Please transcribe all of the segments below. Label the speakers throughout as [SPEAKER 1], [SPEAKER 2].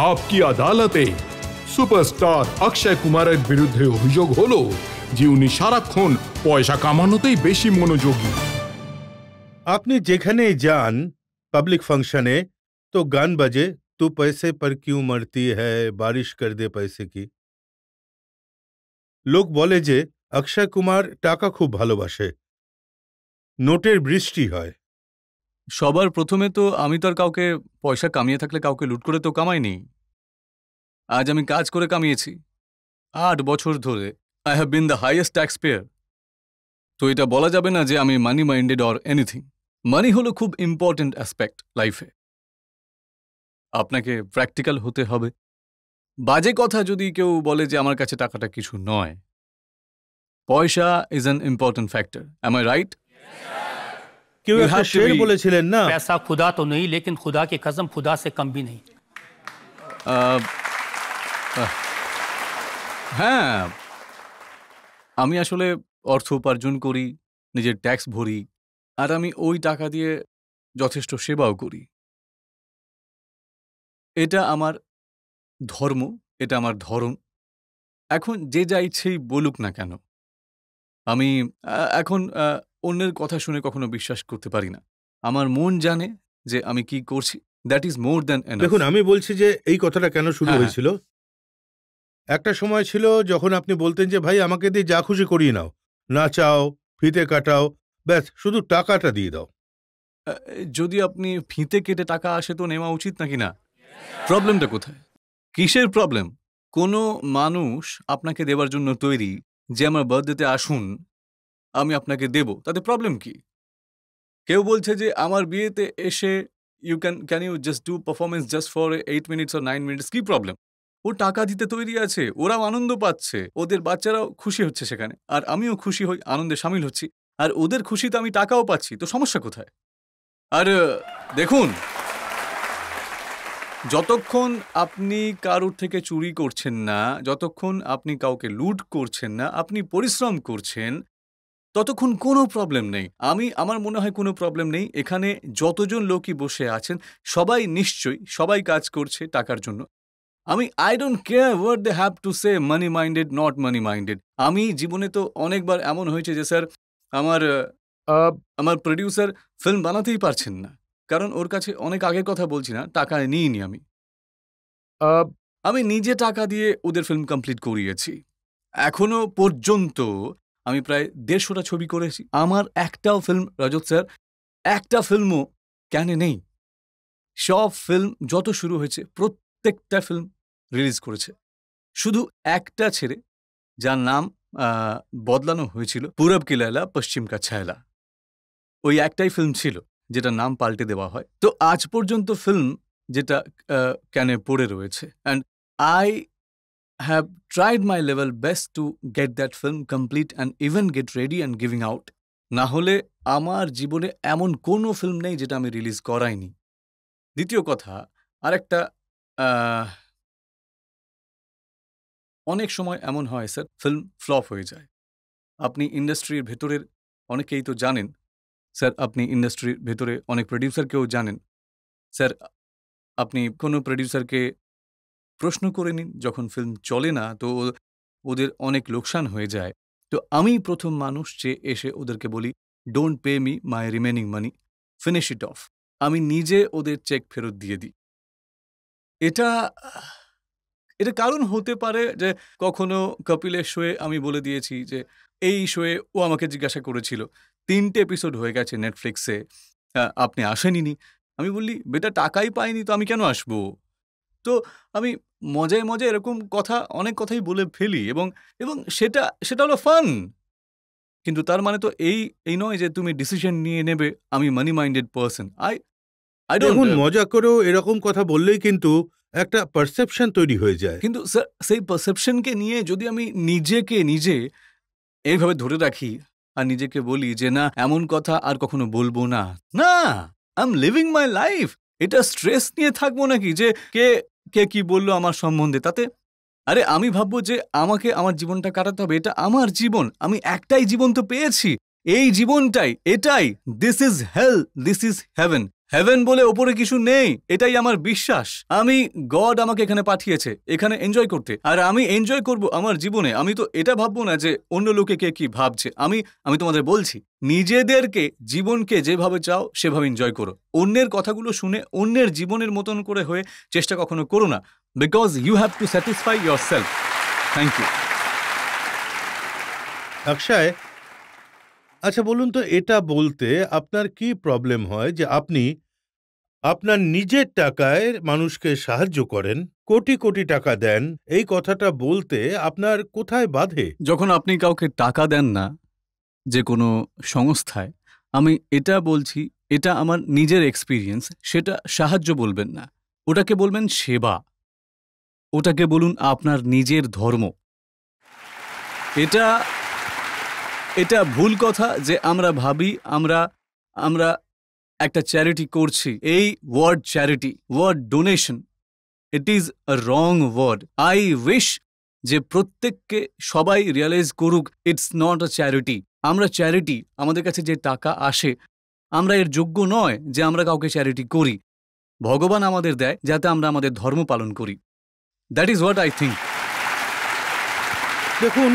[SPEAKER 1] আপকি আদালতে সুপারস্টার অক্ষয় কুমারের বিরুদ্ধে অভিযোগ হলো যে উনি সারাক্ষণ পয়সা কামানোতেই বেশি মনোযোগী।
[SPEAKER 2] আপনি যেখানেই যান পাবলিক ফাংশনে তো গান বাজে, তু पैसे पर क्यों मरती है बारिश कर दे पैसे की। লোক বলে যে অক্ষয় কুমার টাকা খুব ভালোবাসে, নোটের বৃষ্টি হয়।
[SPEAKER 3] সবার প্রথমে তো আমি তো আর কাউকে পয়সা কামিয়ে থাকলে কাউকে লুট করে তো কামাইনি। আজ আমি কাজ করে কামিয়েছি 8 বছর ধরে। I have been the highest tax payer. তো এটা বলা যাবে না যে আমি মানি মাইন্ডেড অর এনিথিং। মানি হলো খুব ইম্পর্টেন্ট অ্যাসপেক্ট লাইফে। আপনাকে প্র্যাকটিক্যাল হতে হবে। বাজে কথা যদি কেউ বলে যে আমার কাছে টাকাটা কিছু নয়, পয়সা is an important factor. Am I right?
[SPEAKER 2] কেউ একটা শের বলেছিলেন না,
[SPEAKER 4] पैसा खुदा तो नहीं लेकिन खुदा की कसम खुदा से कम भी नहीं।
[SPEAKER 3] হ্যাঁ, আমি আসলে অর্থ উপার্জন করি, নিজের ট্যাক্স ভরি, আর আমি ওই টাকা দিয়ে যথেষ্ট সেবাও করি। এটা আমার ধর্ম, এটা আমার ধরন। এখন যে যা ইচ্ছেই বলুক না কেন, আমি এখন অন্যের কথা শুনে কখনো বিশ্বাস করতে পারি না। আমার মন জানে যে আমি কি করছি। That is more than enough.
[SPEAKER 2] দেখুন আমি বলছি যে এই কথাটা কেন শুরু হয়েছিল। একটা সময় ছিল যখন আপনি বলতেন যে ভাই আমাকে দিয়ে যা খুশি করিয়ে নাও, নাচাও, ফিতে কাটাও, ব্যাস শুধু টাকাটা দিয়ে দাও।
[SPEAKER 3] যদি আপনি ফিতে কেটে টাকা আসে তো নেওয়া উচিত নাকি না? প্রবলেমটা কোথায়? কিসের প্রবলেম? কোনো মানুষ আপনাকে দেবার জন্য তৈরি যে আমার বার্থডেতে আসুন, আমি আপনাকে দেব, তাতে প্রবলেম কি? কেউ বলছে যে আমার বিয়েতে এসে can you just do performance just for 8 minutes or 9 minutes. কি প্রবলেম? ও টাকা দিতে তৈরি আছে, ওরাও আনন্দ পাচ্ছে, ওদের বাচ্চারাও খুশি হচ্ছে সেখানে, আর আমিও খুশি হই, আনন্দে সামিল হচ্ছি, আর ওদের খুশিতে আমি টাকাও পাচ্ছি, তো সমস্যা কোথায়? আর দেখুন, যতক্ষণ আপনি কারোর থেকে চুরি করছেন না, যতক্ষণ আপনি কাউকে লুট করছেন না, আপনি পরিশ্রম করছেন, ততক্ষণ কোনো প্রবলেম নেই। আমার মনে হয় কোনো প্রবলেম নেই। এখানে যতজন লোকই বসে আছেন সবাই নিশ্চয়ই সবাই কাজ করছে টাকার জন্য। I don't care what they have to say, money minded not money minded. আমি জীবনে তো অনেকবার এমন হয়েছে যে স্যার আমার প্রডিউসার ফিল্ম বানাতেই পারছেন না, কারণ ওর কাছে অনেক আগের কথা বলছি না, টাকা নিইনি আমি নিজে টাকা দিয়ে ওদের ফিল্ম কমপ্লিট করিয়েছি। এখনো পর্যন্ত আমি প্রায় 150টা ছবি করেছি। আমার একটাও ফিল্ম, রজত স্যার, একটা ফিল্মও ক্যানে নেই। সব ফিল্ম যত শুরু হয়েছে প্রত্যেকটা ফিল্ম রিলিজ করেছে, শুধু একটা ছেড়ে যার নাম বদলানো হয়েছিল, পূরব কি লায়লা পশ্চিম কা ছায়লা। ওই একটাই ফিল্ম ছিল যেটা নাম পাল্টে দেওয়া হয়। তো আজ পর্যন্ত ফিল্ম যেটা ক্যানে পড়ে রয়েছে, and I have tried my level best to get that film complete and even get ready and giving out. না হলে আমার জীবনে এমন কোনো ফিল্ম নেই যেটা আমি রিলিজ করাইনি। দ্বিতীয় কথা, আরেকটা, অনেক সময় এমন হয় স্যার ফিল্ম ফ্লপ হয়ে যায়। আপনি ইন্ডাস্ট্রির ভেতরের অনেকেই তো জানেন স্যার, আপনি ইন্ডাস্ট্রির ভেতরে অনেক প্রডিউসারকেও জানেন স্যার। আপনি কোনো প্রডিউসারকে প্রশ্ন করে নিন, যখন ফিল্ম চলে না তো ওদের অনেক লোকসান হয়ে যায়। তো আমি প্রথম মানুষ যে এসে ওদেরকে বলি, don't pay me my remaining money, finish it off. আমি নিজে ওদের চেক ফেরত দিয়ে দিই। এটা কারণ হতে পারে যে কখনো কপিলের শোয়ে আমি বলে দিয়েছি যে এই শোয়ে ও আমাকে জিজ্ঞাসা করেছিল, 3টে এপিসোড হয়ে গেছে নেটফ্লিক্সে, আপনি আসেনি। আমি বললি বেটা টাকাই পাইনি তো আমি কেন আসবো? তো আমি মজায় মজায় এরকম কথা, অনেক কথাই বলে ফেলি, এবং সেটা হলো ফান। কিন্তু তার মানে তো এই নয় যে তুমি ডিসিশন নিয়ে নেবে আমি মানি মাইন্ডেড পারসন। I don't.
[SPEAKER 2] মজা করেও এরকম কথা বললেই কিন্তু একটা পারসেপশন তৈরি হয়ে যায়।
[SPEAKER 3] কিন্তু সেই পারসেপশনকে নিয়ে যদি আমি নিজে এইভাবে ধরে রাখি আর নিজেকে বলি যে না এমন কথা আর কখনো বলবো না, I am leaving my life, এটা স্ট্রেস নিয়ে থাকবো নাকি যে কে কি বললো আমার সম্বন্ধে? তাতে আরে আমি ভাববো যে আমাকে আমার জীবনটা কাটাতে হবে, এটা আমার জীবন, আমি একটাই জীবন তো পেয়েছি, এই জীবনটাই, এটাই, this is hell, this is heaven. Heaven বলে ওপরে কিছু নেই, এটাই আমার বিশ্বাস। আমি গড আমাকে এখানে পাঠিয়েছে এখানে এনজয় করতে, আর আমি এনজয় করব আমার জীবনে। আমি তো এটা ভাববো না যে অন্য লোকে কে কি ভাবছে। আমি তোমাদের বলছি, নিজেদেরকে জীবনকে যেভাবে চাও সেভাবে এনজয় করো। অন্যের কথাগুলো শুনে অন্যের জীবনের মতন করে হয়ে চেষ্টা কখনো করো না, because you have to satisfy yourself. Thank you.
[SPEAKER 2] Akshay, আচ্ছা বলুন তো, এটা বলতে আপনার কি প্রবলেম হয় যে আপনি আপনার নিজের টাকায় মানুষকে সাহায্য করেন, কোটি কোটি টাকা দেন, এই কথাটা বলতে আপনার কোথায় বাধে?
[SPEAKER 3] যখন আপনি কাউকে টাকা দেন না যে কোনো সংস্থায়, আমি এটা বলছি, এটা আমার নিজের এক্সপিরিয়েন্স, সেটা সাহায্য বলবেন না, ওটাকে বলবেন সেবা, ওটাকে বলুন আপনার নিজের ধর্ম। এটা এটা ভুল কথা যে আমরা ভাবি আমরা একটা চ্যারিটি করছি। এই word charity, word donation, it is a wrong word. I wish যে প্রত্যেককে সবাই রিয়ালাইজ করুক, ইটস নট আ চ্যারিটি। আমরা চ্যারিটি, আমাদের কাছে যে টাকা আসে, আমরা এর যোগ্য নয় যে আমরা কাউকে চ্যারিটি করি। ভগবান আমাদের দেয় যাতে আমরা আমাদের ধর্ম পালন করি। That is what I think.
[SPEAKER 2] দেখুন,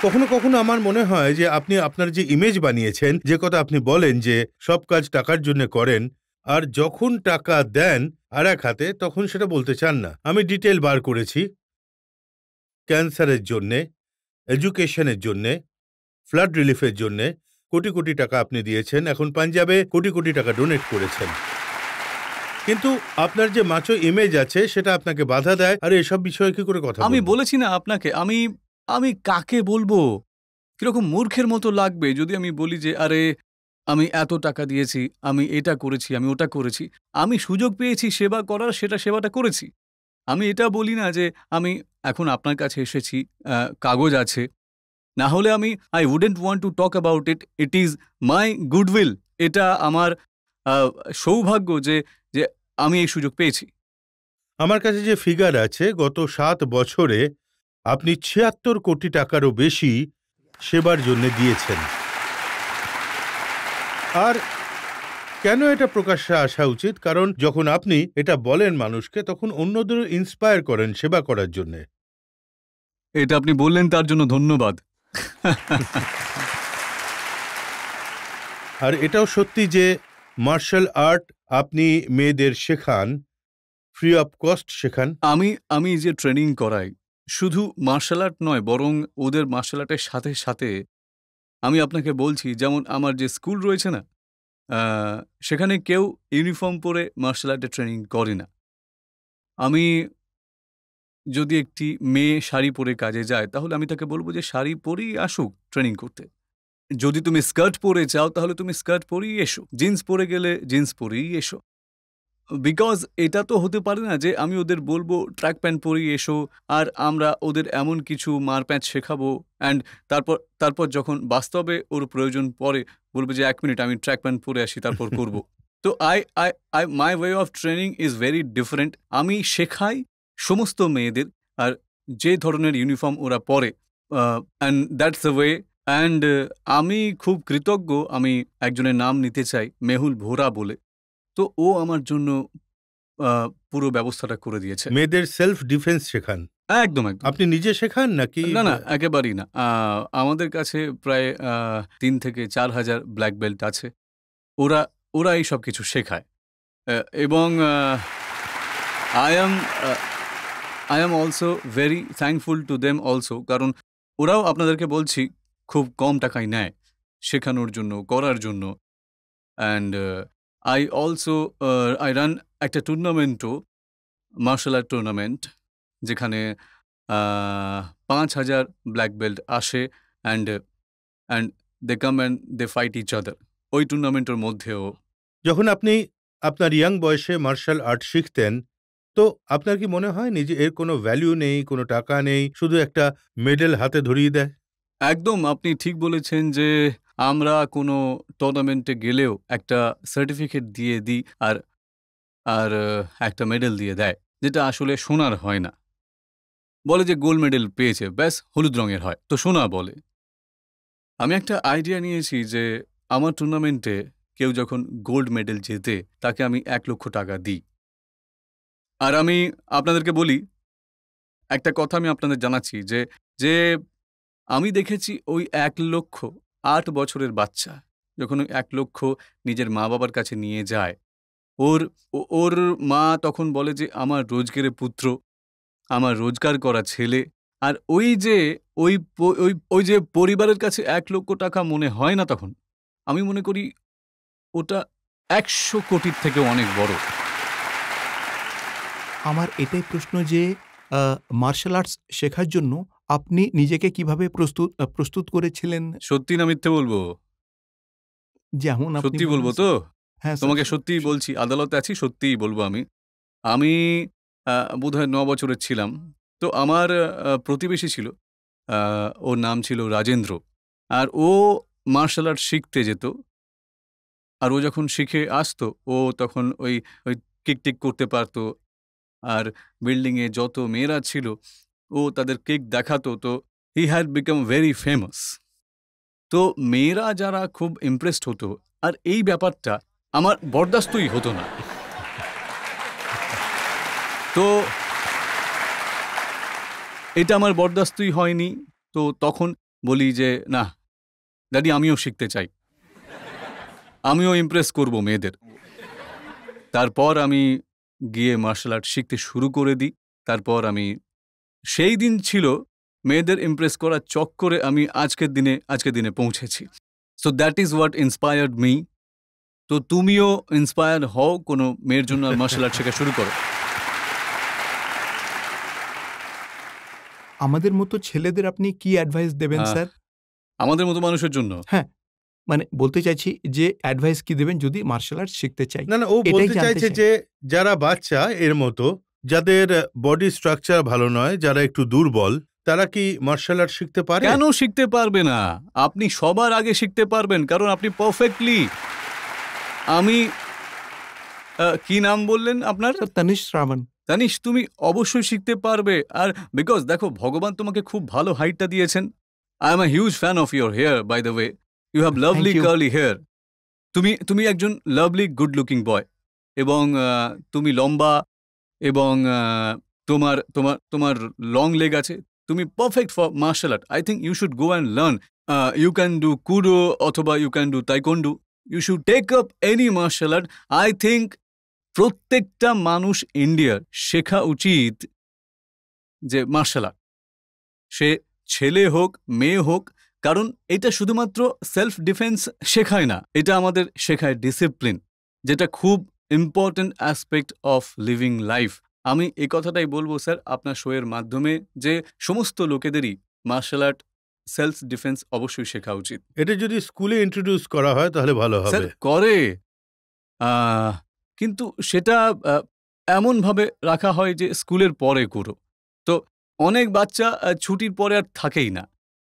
[SPEAKER 2] কখনো কখনো আমার মনে হয় যে আপনি আপনার যে ইমেজ বানিয়েছেন, যে কথা আপনি বলেন যে সব কাজ টাকার জন্য করেন, আর যখন টাকা দেন আর এক হাতে, তখন সেটা বলতে চান না। আমি ডিটেল বার করেছি, ক্যান্সারের জন্যে, এডুকেশনের জন্যে, ফ্লাড রিলিফের জন্যে কোটি কোটি টাকা আপনি দিয়েছেন। এখন পাঞ্জাবে কোটি কোটি টাকা ডোনেট করেছেন। কিন্তু আপনার যে মাচো ইমেজ আছে সেটা আপনাকে বাধা দেয়। আর এসব বিষয়ে কি করে কথা
[SPEAKER 3] আমি
[SPEAKER 2] বলবো?
[SPEAKER 3] বলেছি না আপনাকে, আমি কাকে বলবো? কিরকম মূর্খের মতো লাগবে যদি আমি বলি যে আরে আমি এত টাকা দিয়েছি, আমি এটা করেছি, আমি ওটা করেছি, আমি সুযোগ পেয়েছি সেবা করার, সেবাটা করেছি। আমি এটা বলি না যে আমি এখন আপনার কাছে এসেছি, কাগজ আছে, না হলে I wouldn't want to talk about it. It is my goodwill. এটা আমার সৌভাগ্য যে যে আমি এই সুযোগ পেয়েছি।
[SPEAKER 2] আমার কাছে যে ফিগার আছে, গত 7 বছরে আপনি ৭৬ কোটি টাকারও বেশি সেবার জন্য দিয়েছেন। আর কেন এটা প্রকাশ্যে আসা উচিত? কারণ যখন আপনি এটা বলেন মানুষকে, তখন অন্যদেরও ইন্সপায়ার করেন সেবা করার জন্য।
[SPEAKER 3] এটা আপনি বললেন তার জন্য ধন্যবাদ।
[SPEAKER 2] আর এটাও সত্যি যে মার্শাল আর্ট আপনি মেয়েদের শেখান, ফ্রি অফ কস্ট শেখান।
[SPEAKER 3] আমি যে ট্রেনিং করাই, শুধু মার্শাল আর্ট নয়, বরং ওদের মার্শাল আর্টের সাথে সাথে আমি আপনাকে বলছি, যেমন আমার যে স্কুল রয়েছে না, সেখানে কেউ ইউনিফর্ম পরে মার্শাল আর্টের ট্রেনিং করে না। আমি যদি একটি মেয়ে শাড়ি পরে কাজে যায়, তাহলে আমি তাকে বলবো যে শাড়ি পরেই আসুক ট্রেনিং করতে। যদি তুমি স্কার্ট পরে চাও তাহলে তুমি স্কার্ট পরেই এসো, জিন্স পরে গেলে জিন্স পরেই এসো। বিকজ এটা তো হতে পারে না যে আমি ওদের বলবো ট্র্যাক প্যান্ট পরেই এসো, আর আমরা ওদের এমন কিছু মারপ্যাঁচ শেখাবো, অ্যান্ড তারপর যখন বাস্তবে ওর প্রয়োজন পড়ে বলবে যে 1 মিনিট আমি ট্র্যাক প্যান্ট পরে আসি, তারপর করব। তো my way of training is very different. আমি শেখাই সমস্ত মেয়েদের, আর যে ধরনের ইউনিফর্ম ওরা পরে, and that's the way. And আমি খুব কৃতজ্ঞ, আমি একজনের নাম নিতে চাই, মেহুল ভোরা বলে। তো ও আমার জন্য পুরো ব্যবস্থাটা করে দিয়েছে।
[SPEAKER 2] মেয়েদের সেলফ ডিফেন্স শেখান?
[SPEAKER 3] একদম একদম।
[SPEAKER 2] আপনি নিজে শেখান নাকি?
[SPEAKER 3] না, একেবারেই না। আমাদের কাছে প্রায় 3 থেকে 4 হাজার ব্ল্যাক বেল্ট আছে। ওরা এই সব কিছু শেখায়। এবং I am also very thankful to them also, কারণ ওরাও আপনাদেরকে বলছি খুব কম টাকায় নেয় শেখানোর জন্য, করার জন্য। And I also I run একটা টুর্নামেন্টও, মার্শাল আর্ট টুর্নামেন্ট, যেখানে 5,000 ব্ল্যাক বেল্ট আসে, and they come and they fight each other ওই টুর্নামেন্টের মধ্যেও।
[SPEAKER 2] যখন আপনি আপনার ইয়াং বয়সে মার্শাল আর্ট শিখতেন, তো আপনার কি মনে হয়নি যে এর কোনো ভ্যালু নেই, কোনো টাকা নেই, শুধু একটা মেডেল হাতে ধরিয়ে দেয়?
[SPEAKER 3] একদম আপনি ঠিক বলেছেন যে আমরা কোনো টুর্নামেন্টে গেলেও একটা সার্টিফিকেট দিয়ে দিই, আর একটা মেডেল দিয়ে দেয়, যেটা আসলে সোনার হয় না। বলে যে গোল্ড মেডেল পেয়েছে, ব্যাস হলুদ রঙের হয়, তো সোনা বলে। আমি একটা আইডিয়া নিয়েছি যে আমার টুর্নামেন্টে কেউ যখন গোল্ড মেডেল জেতে তাকে আমি 1 লক্ষ টাকা দিই। আর আমি আপনাদেরকে বলি, একটা কথা আমি আপনাদের জানাচ্ছি যে যে আমি দেখেছি ওই 1,08 বছরের বাচ্চা যখন ওই 1 লক্ষ নিজের মা বাবার কাছে নিয়ে যায়, ওর মা তখন বলে যে আমার রোজগারের পুত্র, আমার রোজগার করা ছেলে। আর ওই যে পরিবারের কাছে 1 লক্ষ টাকা মনে হয় না, তখন আমি মনে করি ওটা 100 কোটির থেকে অনেক বড়।
[SPEAKER 5] আমার এটাই প্রশ্ন যে মার্শাল আর্টস শেখার জন্য আপনি নিজেকে কিভাবে প্রস্তুত করেছিলেন?
[SPEAKER 3] সত্যি না মিথ্যে বলবো?
[SPEAKER 5] যেমন
[SPEAKER 3] সত্যি বলবো তো?
[SPEAKER 5] হ্যাঁ,
[SPEAKER 3] তোমাকে সত্যিই বলছি, আদালতে আছি, সত্যিই বলবো। আমি বোধহয় 9 বছরের ছিলাম। তো আমার প্রতিবেশী ছিল, ওর নাম ছিল রাজেন্দ্র। আর ও মার্শাল আর্ট শিখতে যেত। আর ও যখন শিখে আসতো, ও তখন ওই কিক টিক করতে পারতো। আর বিল্ডিংয়ে যত মেয়েরা ছিল ও তাদের কিক দেখাতো। তো he had become very famous. তো মেয়েরা যারা খুব ইমপ্রেসড হতো, আর এই ব্যাপারটা আমার বরদাস্তই হতো না। তো এটা আমার বরদাস্তই হয়নি। তো তখন বলি যে না ড্যাডি, আমিও শিখতে চাই, আমিও ইমপ্রেস করব মেয়েদের। তারপর আমি গিয়ে মার্শাল আর্ট শিখতে শুরু করে দিই। তারপর আমি সেই দিন ছিল মেয়েদের ইমপ্রেস করার চক্করে আমি আজকের দিনে পৌঁছেছি। So that is what inspired me. তো তুমিও ইন্সপায়ার্ড হও কোনো মেয়ের জন্য, মার্শাল আর্ট শেখা শুরু করো।
[SPEAKER 5] আমাদের মতো ছেলেদের আপনি কি অ্যাডভাইস দেবেন স্যার?
[SPEAKER 3] আমাদের মতো মানুষের জন্য?
[SPEAKER 5] হ্যাঁ, মানে বলতে চাইছি যে অ্যাডভাইস কি দেবেন যদি মার্শাল আর্ট শিখতে চাই?
[SPEAKER 2] না, ও বলতে চাইছে যে যারা বাচ্চা এর মতো, যাদের বডি স্ট্রাকচার ভালো নয়, যারা একটু দুর্বল, তারা কি মার্শাল আর্ট শিখতে পারে?
[SPEAKER 3] কেন শিখতে পারবে না? আপনি সবার আগে শিখতে পারবেন, কারণ আপনি পারফেক্টলি। আমি কি নাম বললেন আপনার?
[SPEAKER 5] তানিশ শ্রাবণ।
[SPEAKER 3] তানিশ, তুমি অবশ্যই শিখতে পারবে। আর বিকজ দেখো, ভগবান তোমাকে খুব ভালো হাইটটা দিয়েছেন। I am a huge fan of your hair, by the way. You have lovely curly hair. তুমি একজন লাভলি গুড লুকিং বয়, এবং তুমি লম্বা, এবং তোমার তোমার তোমার লং লেগ আছে। তুমি perfect for martial art. I think you should go and learn. You can do kudo অথবা you can do taekwondo. You should take up any martial art. I think প্রত্যেকটা মানুষ ইন্ডিয়ার শেখা উচিত যে মার্শাল আর্ট, সে ছেলে হোক মেয়ে হোক। কারণ এটা শুধুমাত্র সেলফ ডিফেন্স শেখায় না, এটা আমাদের শেখায় ডিসিপ্লিন, যেটা খুব important aspect of living life. আমি এই কথাটাই বলবো স্যার আপনার শোয়ের মাধ্যমে, যে সমস্ত লোকেদেরই মার্শাল আর্ট, সেলফ ডিফেন্স অবশ্যই শেখা উচিত।
[SPEAKER 2] এটা যদি স্কুলে ইন্ট্রোডিউস করা হয় তাহলে ভালো হবে।
[SPEAKER 3] স্যার করে, কিন্তু সেটা এমনভাবে রাখা হয় যে স্কুলের পরে করো। তো অনেক বাচ্চা ছুটির পরে আর থাকেই না,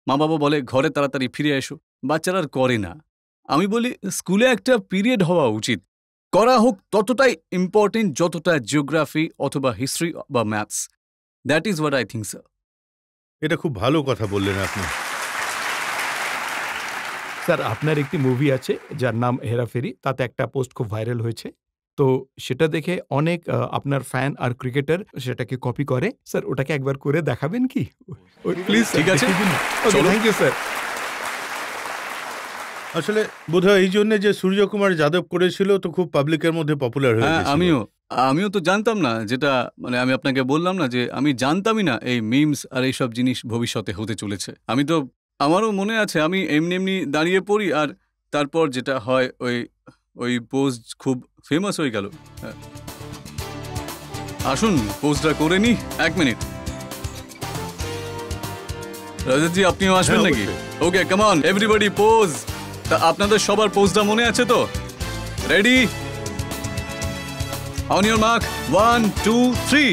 [SPEAKER 3] মা বাবা বলে ঘরে তাড়াতাড়ি ফিরে এসো, বাচ্চারা আর করে না। আমি বলি স্কুলে একটা পিরিয়ড হওয়া উচিত, করা হোক ততটাই ইম্পর্টেন্ট যতটা জিওগ্রাফি অথবা হিস্ট্রি বা maths. That is what I think sir.
[SPEAKER 2] এটা খুব ভালো কথা বললেন আপনি।
[SPEAKER 5] স্যার, আপনার একটি মুভি আছে যার নাম হেরাফেরি, তাতে একটা পোস্ট খুব ভাইরাল হয়েছে। তো সেটা দেখে অনেক আপনার ফ্যান আর ক্রিকেটার সেটাকে কপি করে। স্যার, ওটাকে একবার করে দেখাবেন কি প্লিজ?
[SPEAKER 3] ঠিক আছে,
[SPEAKER 5] থ্যাংক ইউ স্যার।
[SPEAKER 2] আসলে বোধহয় এই জন্য যে সূর্যকুমার যাদব করেছিল, তো খুব পাবলিকের মধ্যে পপুলার হয়ে
[SPEAKER 3] গেছে। আমিও তো জানতাম না, যেটা মানে আমি আপনাকে বললাম না যে আমি জানতামই না এই মিমস আর এইসব জিনিস ভবিষ্যতে হতে চলেছে। আমারও মনে আছে, আমি এমনি দাঁড়িয়ে পড়ি, আর তারপর যেটা হয় ওই পোজ খুব ফেমাস হয়ে গেল। আসুন পোজটা করে নি, 1 মিনিট। রাজতজি, আপনিও আসবেন নাকি? ওকে, কাম অন এভরিবডি, পোজ। তা আপনাদের সবার পোজটা মনে আছে তো? রেডি? On your mark, 1 2 3।